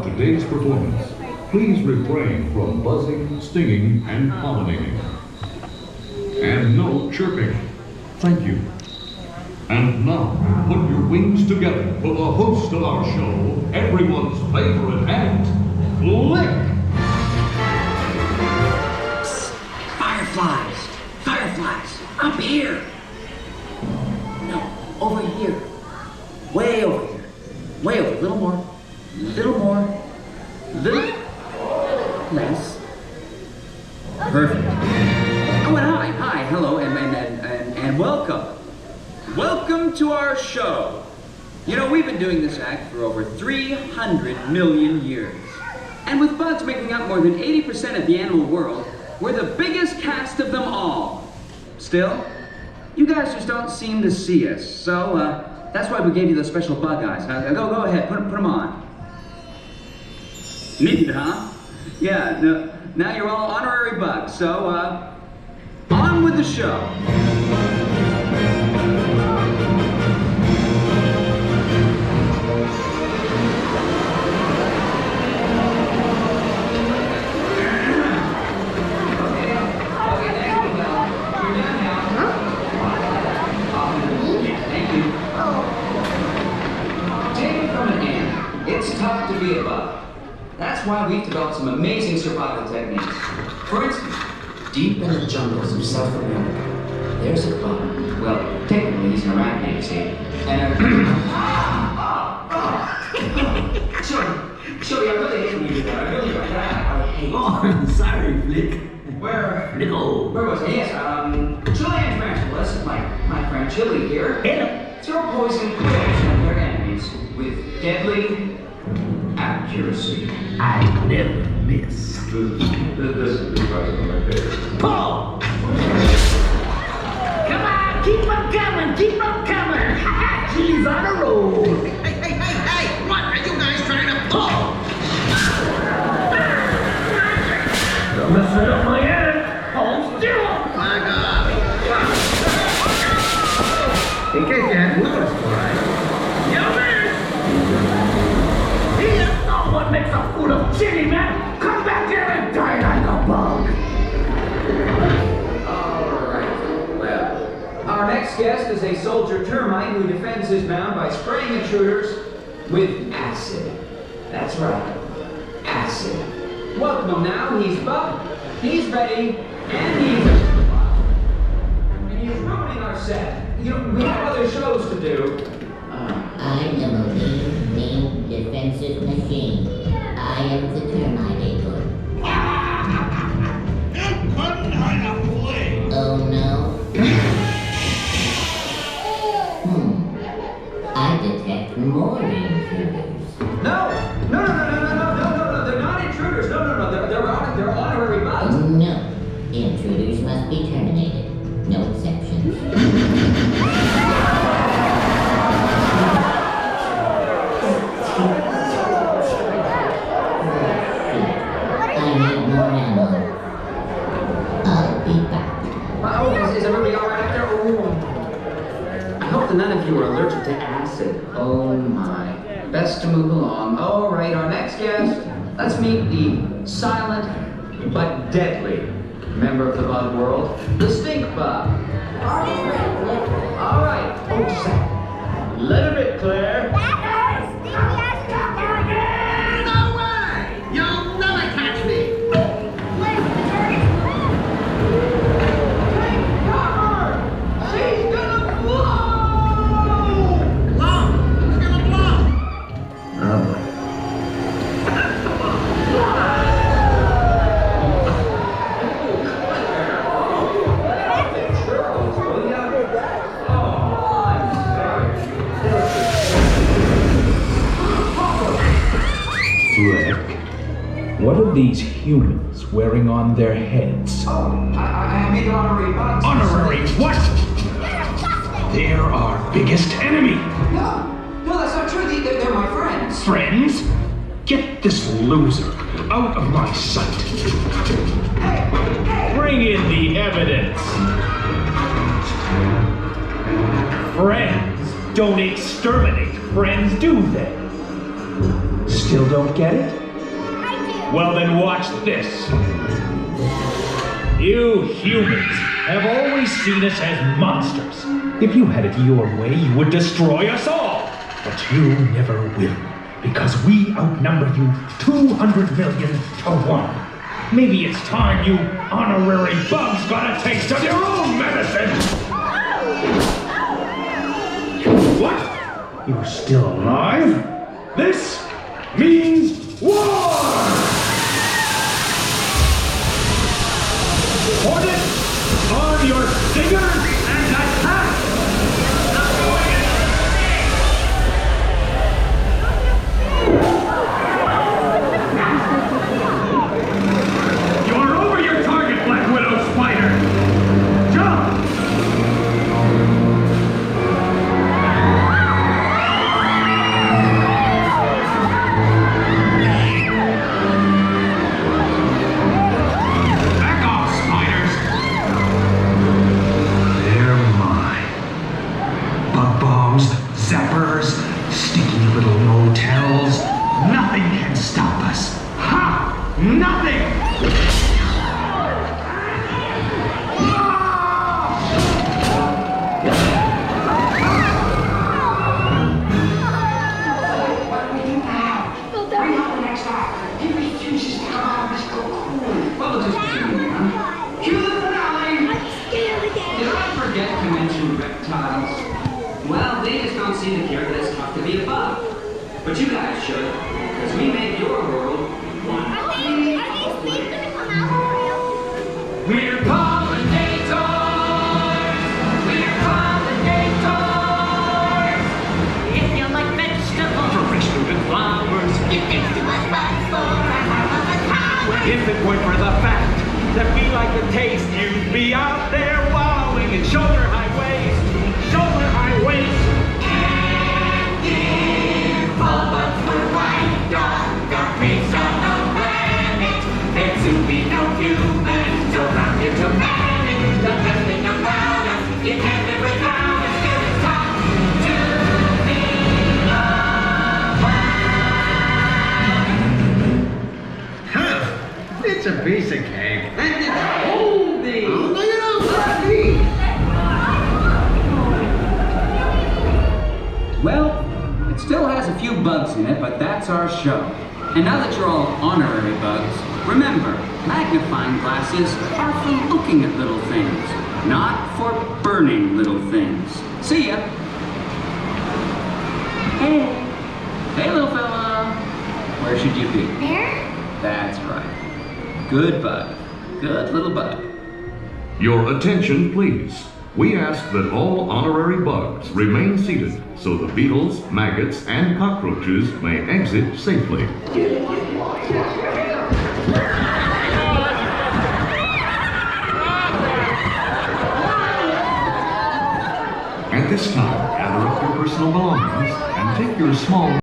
throughout today's performance. Please refrain from buzzing, stinging, and pollinating. And no chirping. Thank you. And now, put your wings together for the host of our show, everyone's favorite ant, Flik! Fireflies! Fireflies! Up here! No, over here. Way over here. Way over. Little more. Little more. Little less. Perfect. Oh, and hi, hello, and welcome. Welcome to our show. You know, we've been doing this act for over 300 million years. And with bugs making up more than 80% of the animal world, we're the biggest cast of them all. Still, you guys just don't seem to see us, so that's why we gave you those special bug eyes. Go ahead, put them on. Neat, huh? Yeah, no, now you're all honorary bugs, so on with the show. It's tough to be a bug. That's why we've developed some amazing survival techniques. For instance, deep in the jungles of South America, there's a bug. Well, technically he's an arachnid, you see. And Chili, I really hate when you do that. I really hate. Oh, sorry, Flik. Where Where was it? Yes, Chili and tarantula. This is my friend Chili here. Hello. Throw poison quills at their enemies with deadly accuracy. I never miss. This is probably my favorite. Pull! Come on, keep on coming, keep on coming. Chili's on a roll. Hey! What are you guys trying to pull? Don't mess it up my hand. Hold still. My God! In case you hadn't noticed, right? You miss! Here, no one makes a fool of Chili, man! Come back here and die like a bug! Alright, well, our next guest is a soldier termite who defends his mound by spraying intruders with acid. That's right, acid. Welcome him now, he's bugged, he's ready, and he's ruining our set. You know, we have other shows to do. I am a mean defensive machine. I am the terminator. You couldn't hide a flea! Oh no? I detect more intruders. No, they're not intruders. No, they're honorary bugs. No, intruders must be terminated. No exceptions. I need more ammo. I'll be back. Oh, is everybody all right out there? Oh. I hope that none of you are allergic to acid. Oh my. Best to move along. All right, our next guest. Let's meet the silent but deadly member of the bug world, the stink bug. All right. Oh, just a second. Let it rip, Claire. No way! You'll never catch me! She's gonna blow! Blow! Who's gonna blow? Oh boy. Flik, what are these humans wearing on their heads? Oh, I made the honorary bugs. Honorary what? They're our biggest enemy. No, that's not true. They're my friends. Friends? Get this loser out of my sight. Bring in the evidence. Friends don't exterminate friends, do they? still don't get it? I Well, then watch this. You humans have always seen us as monsters. If you had it your way, you would destroy us all. But you never will, because we outnumber you 200 million to 1. Maybe it's time you honorary bugs got a taste of your own medicine. What? You're still alive? This means war! Hornets, on your stingers and attack! You're over your target, Black Widow Spider! Jump! Back off, spiders! They're mine. Bug bombs, zappers, sticky little motels. Nothing can stop us. Ha! Nothing! Forget to mention reptiles. Well, they just don't seem to care that it's tough to be a bug. But you guys should, because we made your world one. Are these things gonna come out? We're pollinators! We're pollinators! If you like vegetables, Fresh moving flowers. You think to us bugs for our harmless powers. If it weren't for the fact that we like the taste, you'd be out there wallowing in shoulder highways. Shoulder highways. All bugs were wiped off the face of the planet. There'd soon be no humans around here to manage. The best thing about us, you can't live without us. Till it's time to be a bug. Huh? It's a piece of cake. And it's holding. Oh, look at all that. well, it still has a few bugs in it, but that's our show. And now that you're all honorary bugs, remember, magnifying glasses are for looking at little things, not for burning little things. See ya. Hey. Hey, little fella. Where should you be? There? That's right. Good bug. Good little bug. Your attention, please. We ask that all honorary bugs remain seated so the beetles, maggots, and cockroaches may exit safely. At this time, gather up your personal belongings and take your small